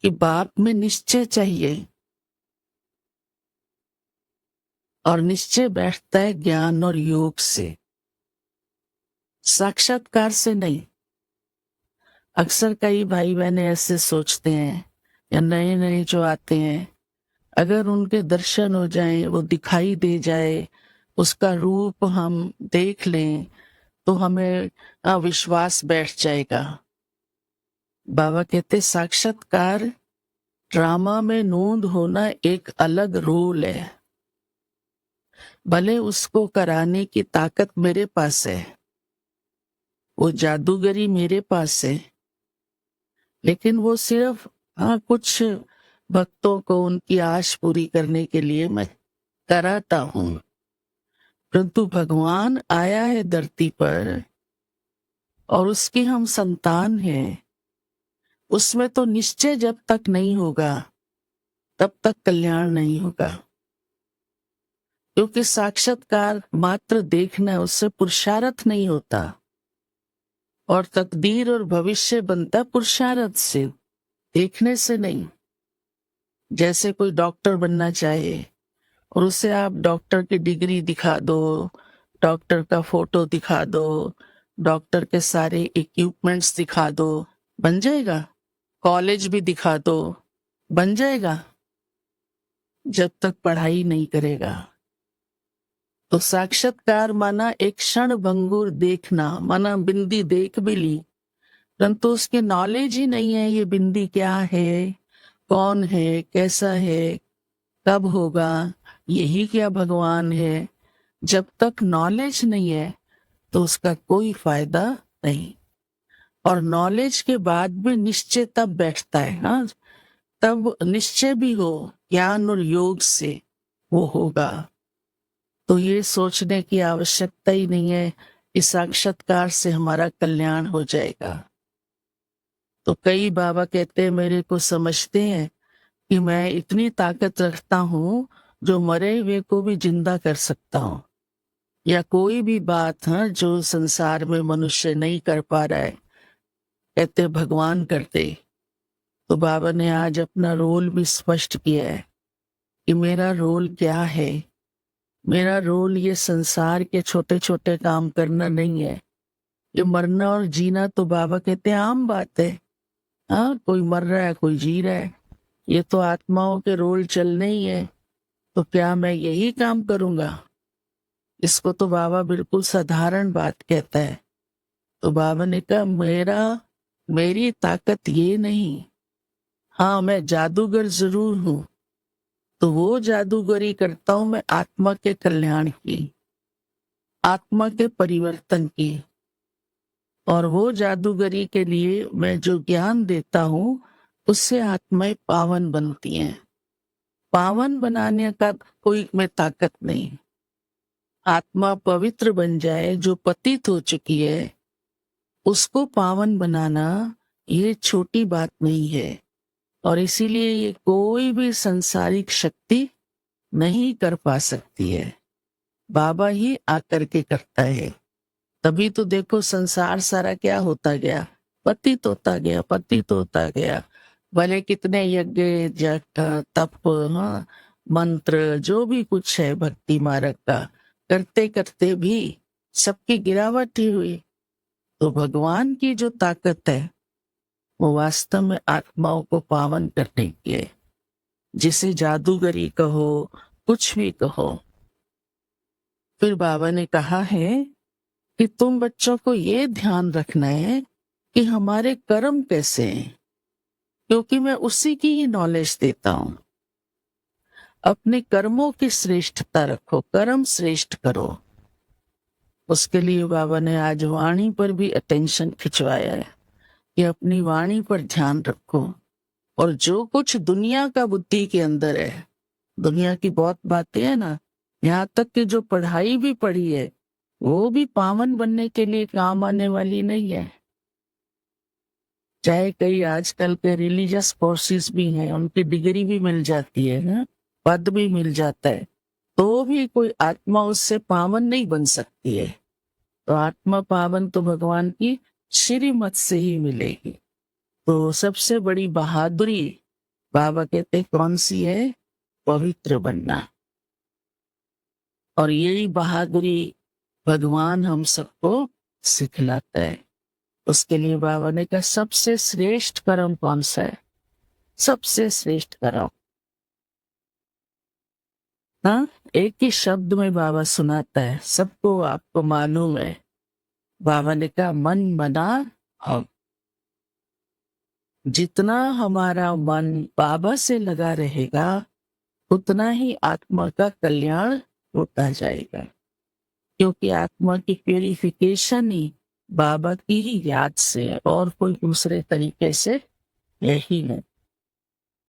कि बाप में निश्चय चाहिए, और निश्चय बैठता है ज्ञान और योग से, साक्षात्कार से नहीं। अक्सर कई भाई बहने ऐसे सोचते हैं, या नए नए जो आते हैं, अगर उनके दर्शन हो जाएं, वो दिखाई दे जाए, उसका रूप हम देख लें, तो हमें विश्वास बैठ जाएगा। बाबा कहते साक्षात्कार ड्रामा में नोंद होना एक अलग रोल है। भले उसको कराने की ताकत मेरे पास है, वो जादूगरी मेरे पास है, लेकिन वो सिर्फ कुछ भक्तों को उनकी आश पूरी करने के लिए मैं कराता हूं। परंतु भगवान आया है धरती पर और उसकी हम संतान हैं, उसमें तो निश्चय जब तक नहीं होगा तब तक कल्याण नहीं होगा। क्योंकि साक्षात्कार मात्र देखना, उससे पुरुषार्थ नहीं होता, और तकदीर और भविष्य बनता पुरुषार्थ से, देखने से नहीं। जैसे कोई डॉक्टर बनना चाहे और उसे आप डॉक्टर की डिग्री दिखा दो, डॉक्टर का फोटो दिखा दो, डॉक्टर के सारे इक्विपमेंट्स दिखा दो, बन जाएगा। कॉलेज भी दिखा दो, बन जाएगा, जब तक पढ़ाई नहीं करेगा। तो साक्षात्कार माना एक क्षण भंगुर देखना, माना बिंदी देख भी ली, परंतु उसके नॉलेज ही नहीं है ये बिंदी क्या है, कौन है, कैसा है, कब होगा, यही क्या भगवान है। जब तक नॉलेज नहीं है तो उसका कोई फायदा नहीं। और नॉलेज के बाद भी निश्चय तब बैठता है, हाँ, तब निश्चय भी हो, ज्ञान और योग से वो होगा। तो ये सोचने की आवश्यकता ही नहीं है कि साक्षात्कार से हमारा कल्याण हो जाएगा। तो कई बाबा कहते हैं, मेरे को समझते हैं कि मैं इतनी ताकत रखता हूँ जो मरे हुए को भी जिंदा कर सकता हूँ, या कोई भी बात जो संसार में मनुष्य नहीं कर पा रहा है, कहते भगवान करते। तो बाबा ने आज अपना रोल भी स्पष्ट किया है कि मेरा रोल क्या है। मेरा रोल ये संसार के छोटे छोटे काम करना नहीं है। ये मरना और जीना तो बाबा कहते हैं आम बात है। हाँ, कोई मर रहा है, कोई जी रहा है, ये तो आत्माओं के रोल चलने ही है। तो क्या मैं यही काम करूंगा? इसको तो बाबा बिल्कुल साधारण बात कहता है। तो बाबा ने कहा मेरी ताकत ये नहीं। हाँ, मैं जादूगर जरूर हूं, तो वो जादूगरी करता हूं मैं आत्मा के कल्याण की, आत्मा के परिवर्तन की। और वो जादूगरी के लिए मैं जो ज्ञान देता हूं, उससे आत्माएं पावन बनती हैं। पावन बनाने का कोई में ताकत नहीं। आत्मा पवित्र बन जाए, जो पतित हो चुकी है उसको पावन बनाना ये छोटी बात नहीं है। और इसीलिए ये कोई भी संसारिक शक्ति नहीं कर पा सकती है, बाबा ही आकर के करता है। तभी तो देखो संसार सारा क्या होता गया, पतित होता गया, पतित होता गया। भले कितने यज्ञ तप, हाँ, मंत्र, जो भी कुछ है भक्ति मार्ग का, करते करते भी सबकी गिरावट ही हुई। तो भगवान की जो ताकत है वो वास्तव में आत्माओं को पावन करने की है। जिसे जादूगरी कहो, कुछ भी कहो। फिर बाबा ने कहा है कि तुम बच्चों को ये ध्यान रखना है कि हमारे कर्म कैसे हैं, क्योंकि मैं उसी की ही नॉलेज देता हूं। अपने कर्मों की श्रेष्ठता रखो, कर्म श्रेष्ठ करो। उसके लिए बाबा ने आज वाणी पर भी अटेंशन खिंचवाया है कि अपनी वाणी पर ध्यान रखो। और जो कुछ दुनिया का बुद्धि के अंदर है, दुनिया की बहुत बातें है ना, यहाँ तक कि जो पढ़ाई भी पढ़ी है वो भी पावन बनने के लिए काम आने वाली नहीं है। चाहे कई आजकल के रिलीजियस कोर्सेज भी हैं, उनकी डिग्री भी मिल जाती है ना, पद भी मिल जाता है, तो भी कोई आत्मा उससे पावन नहीं बन सकती है। तो आत्मा पावन तो भगवान की श्रीमत से ही मिलेगी। तो सबसे बड़ी बहादुरी बाबा कहते कौन सी है? पवित्र बनना। और यही बहादुरी भगवान हम सबको सिखलाता है। उसके लिए बाबा ने कहा सबसे श्रेष्ठ कर्म कौन सा है? सबसे श्रेष्ठ कर्म। हाँ, एक ही शब्द में बाबा सुनाता है, सबको आपको मालूम है। बाबा ने कहा मन बना हम। जितना हमारा मन बाबा से लगा रहेगा उतना ही आत्मा का कल्याण होता जाएगा, क्योंकि आत्मा की प्यूरिफिकेशन ही बाबा की ही याद से है और कोई दूसरे तरीके से यही है।